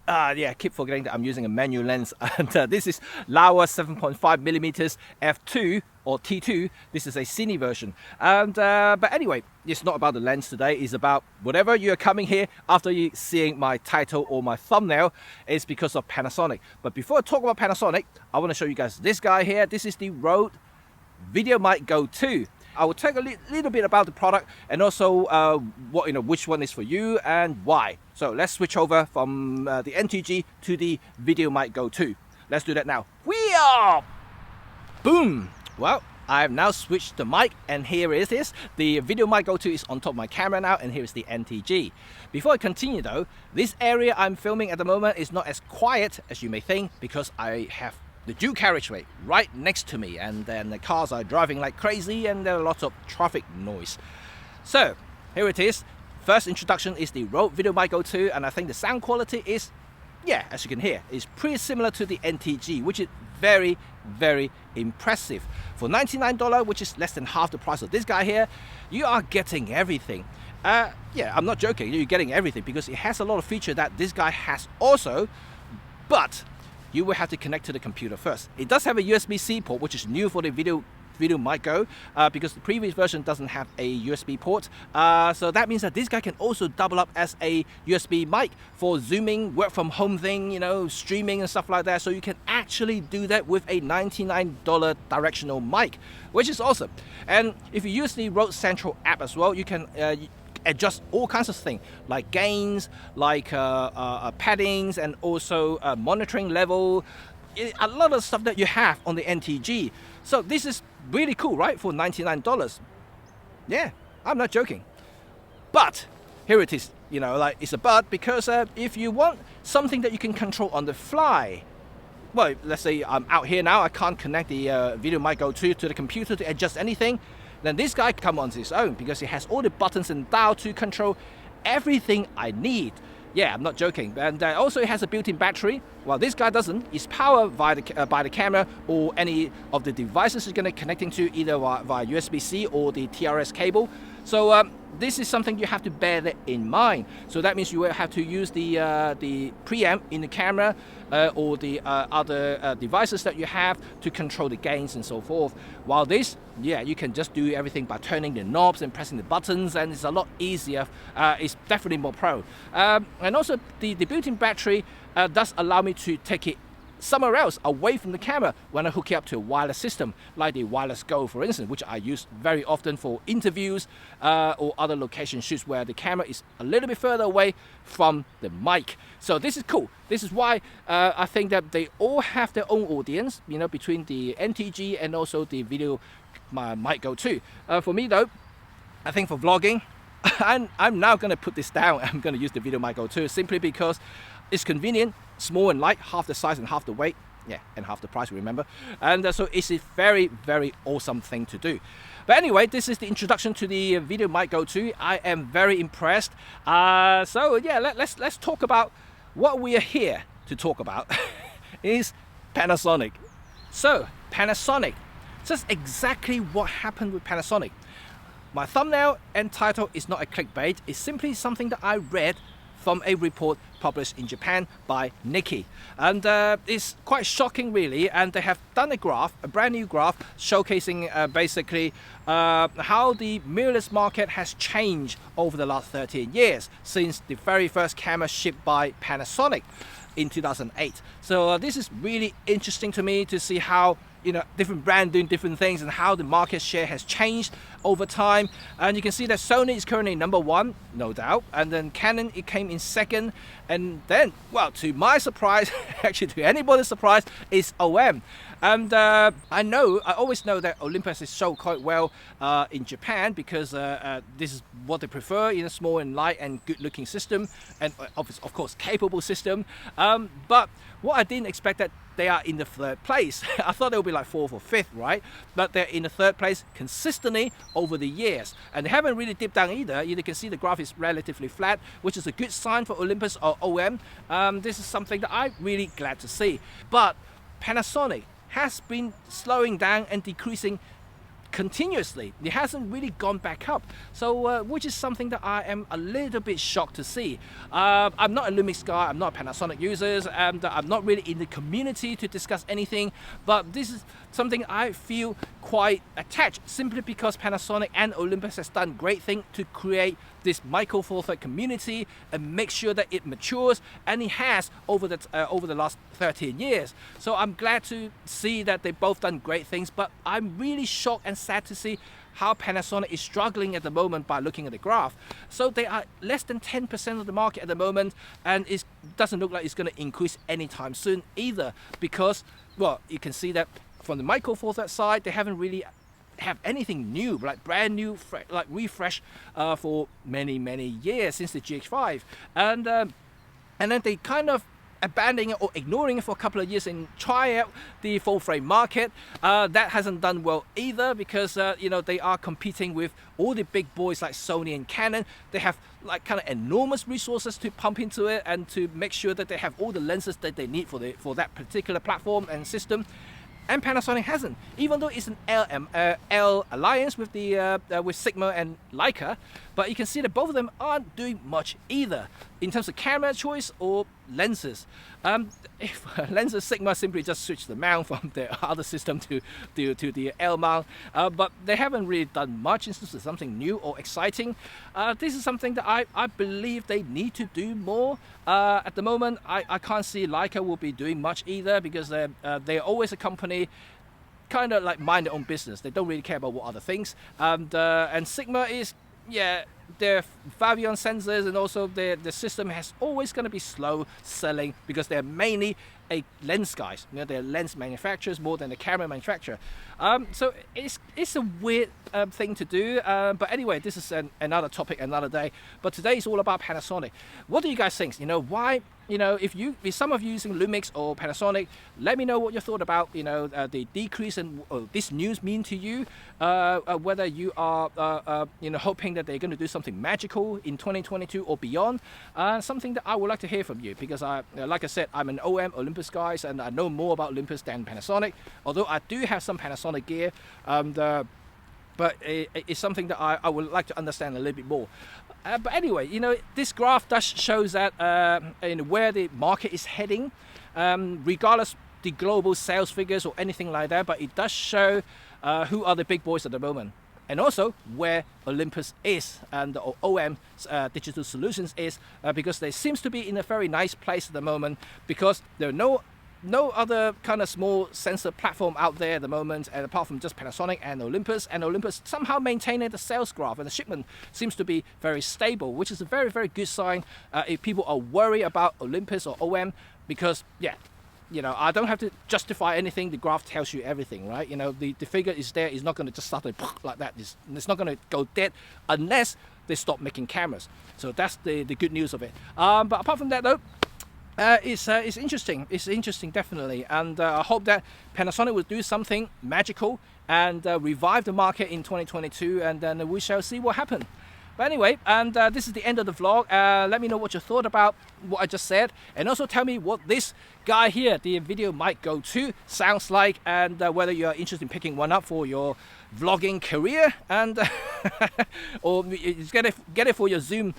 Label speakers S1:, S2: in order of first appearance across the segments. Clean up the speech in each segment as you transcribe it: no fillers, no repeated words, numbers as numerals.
S1: Yeah, I keep forgetting that I'm using a manual lens, and this is Laowa 7.5mm f2 or T2. This is a cine version, and but anyway, it's not about the lens today. It's about whatever you're coming here after you seeing my title or my thumbnail. It's because of Panasonic. But before I talk about Panasonic, I want to show you guys this guy here. This is the Rode Videomic GO II. I will talk a little bit about the product and also which one is for you and why. So let's switch over from the NTG to the Videomic GO II. Let's do that now. Boom! Well, I've now switched the mic, and here it is. The Videomic GO II is on top of my camera now, and here is the NTG. Before I continue though, this area I'm filming at the moment is not as quiet as you may think, because I have the dual carriageway right next to me, and then the cars are driving like crazy, and there are lots of traffic noise. So here it is. First introduction is the Rode Videomic GO II, and I think the sound quality is, yeah, as you can hear, is pretty similar to the NTG, which is very, very impressive. For $99, which is less than half the price of this guy here, you are getting everything. Yeah, I'm not joking, you're getting everything, because it has a lot of features that this guy has also, but you will have to connect to the computer first. It does have a USB-C port, which is new for the Videomic GO, because the previous version doesn't have a USB port. So that means that this guy can also double up as a USB mic for zooming, work from home thing, you know, streaming and stuff like that. So you can actually do that with a $99 directional mic, which is awesome. And if you use the Rode Central app as well, you can adjust all kinds of things like gains, like paddings, and also monitoring level, a lot of stuff that you have on the NTG. So this is really cool, right? For $99. Yeah, I'm not joking. But here it is, you know, like it's a but, because if you want something that you can control on the fly, well, let's say I'm out here now, I can't connect the Videomic GO II to the computer to adjust anything, then this guy comes on his own, because it has all the buttons and dial to control everything I need. Yeah, I'm not joking. And also it has a built-in battery. Well, this guy doesn't. It's powered by the camera or any of the devices you're going to connecting to, either via USB-C or the TRS cable. So this is something you have to bear that in mind. So that means you will have to use the preamp in the camera or the other devices that you have to control the gains and so forth. While this, yeah, you can just do everything by turning the knobs and pressing the buttons, and it's a lot easier. It's definitely more pro. And also the built-in battery does allow me to take it somewhere else away from the camera when I hook it up to a wireless system, like the Wireless Go, for instance, which I use very often for interviews or other location shoots where the camera is a little bit further away from the mic. So this is cool. This is why I think that they all have their own audience, you know, between the NTG and also the Videomic GO II. For me though, I think for vlogging, I'm now going to put this down. I'm going to use the Videomic GO II simply because it's convenient, small and light, half the size and half the weight, yeah, and half the price, remember. And so it's a very, very awesome thing to do. But anyway, this is the introduction to the Videomic GO II. I am very impressed. So yeah, let's talk about what we are here to talk about. Is Panasonic. So Panasonic, just exactly what happened with Panasonic. My thumbnail and title is not a clickbait. It's simply something that I read from a report published in Japan by Nikkei. And it's quite shocking really, and they have done a graph, a brand new graph, showcasing basically how the mirrorless market has changed over the last 13 years since the very first camera shipped by Panasonic in 2008. So this is really interesting to me to see how, you know, different brands doing different things and how the market share has changed over time. And you can see that Sony is currently #1, no doubt, and then Canon, it came in second, and then, well, to my surprise, actually to anybody's surprise, is OM. And I always know that Olympus is sold quite well in Japan, because this is what they prefer, in a small and light and good looking system, and of course capable system. But what I didn't expect that they are in the third place. I thought they would be like 4th or 5th, right? But they're in the third place consistently over the years, and they haven't really dipped down either. You can see the graph is relatively flat, which is a good sign for Olympus or OM. This is something that I'm really glad to see. But Panasonic has been slowing down and decreasing continuously. It hasn't really gone back up, so which is something that I am a little bit shocked to see. I'm not a Lumix guy, I'm not a Panasonic user, and I'm not really in the community to discuss anything, but this is something I feel quite attached, simply because Panasonic and Olympus has done great things to create this Micro Four Thirds community and make sure that it matures, and it has over the last 13 years. So I'm glad to see that they've both done great things, but I'm really shocked and sad to see how Panasonic is struggling at the moment by looking at the graph. So they are less than 10% of the market at the moment, and it doesn't look like it's going to increase anytime soon either, because, well, you can see that from the Micro Four Thirds side, they haven't really have anything new, like brand new, like refresh for many years since the GX5, and then they kind of abandoning it or ignoring it for a couple of years and try out the full frame market. That hasn't done well either, because you know, they are competing with all the big boys like Sony and Canon. They have like kind of enormous resources to pump into it and to make sure that they have all the lenses that they need for that particular platform and system. And Panasonic hasn't, even though it's an L alliance with the with Sigma and Leica, but you can see that both of them aren't doing much either in terms of camera choice or lenses. If lenses, Sigma simply just switched the mount from their other system to the L mount, but they haven't really done much in terms of something new or exciting. This is something that I believe they need to do more. At the moment, I can't see Leica will be doing much either, because they're always a company kind of like mind their own business. They don't really care about what other things. And Sigma is, yeah, their Favion sensors and also the system has always going to be slow selling, because they're mainly a lens guys. You know, they're lens manufacturers more than a camera manufacturer. So it's a weird thing to do. But anyway, this is another topic, another day. But today is all about Panasonic. What do you guys think? You know, why? You know, if some of you using Lumix or Panasonic, let me know what you thought about, you know, the decrease and this news mean to you. Whether you are you know, hoping that they're going to do something magical in 2022 or beyond. Something that I would like to hear from you, because like I said, I'm an OM Olympus guy, and I know more about Olympus than Panasonic. Although I do have some Panasonic gear, but it's something that I would like to understand a little bit more. But anyway, you know, this graph does shows that where the market is heading, regardless the global sales figures or anything like that, but it does show who are the big boys at the moment, and also where Olympus is and or OM Digital Solutions is, because they seems to be in a very nice place at the moment, because there are no other kind of small sensor platform out there at the moment, and apart from just Panasonic and Olympus somehow maintaining the sales graph, and the shipment seems to be very stable, which is a very good sign if people are worried about Olympus or OM, because yeah, you know, I don't have to justify anything. The graph tells you everything, right? You know, the figure is there. It's not going to just start like that. It's not going to go dead unless they stop making cameras. So that's the good news of it. But apart from that though, it's interesting. It's interesting, definitely, and I hope that Panasonic will do something magical and revive the market in 2022, and then we shall see what happens. But anyway, and this is the end of the vlog. Let me know what you thought about what I just said, and also tell me what this guy here, the Videomic GO II, sounds like, and whether you are interested in picking one up for your vlogging career, and or get it for your Zoom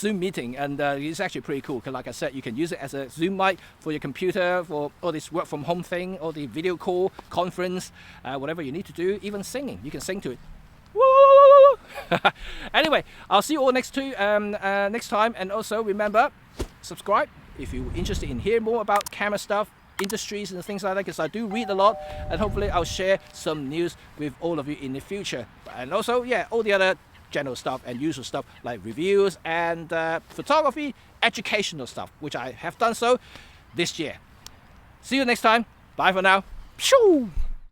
S1: meeting. And it's actually pretty cool, because like I said, you can use it as a Zoom mic for your computer, for all this work from home thing, or the video call, conference, whatever you need to do, even singing. You can sing to it. Woo! Anyway, I'll see you all next time, and also remember, subscribe if you're interested in hearing more about camera stuff, industries and things like that, because I do read a lot, and hopefully I'll share some news with all of you in the future. And also, yeah, all the other general stuff and usual stuff like reviews and photography, educational stuff, which I have done so this year. See you next time. Bye for now. Shoo!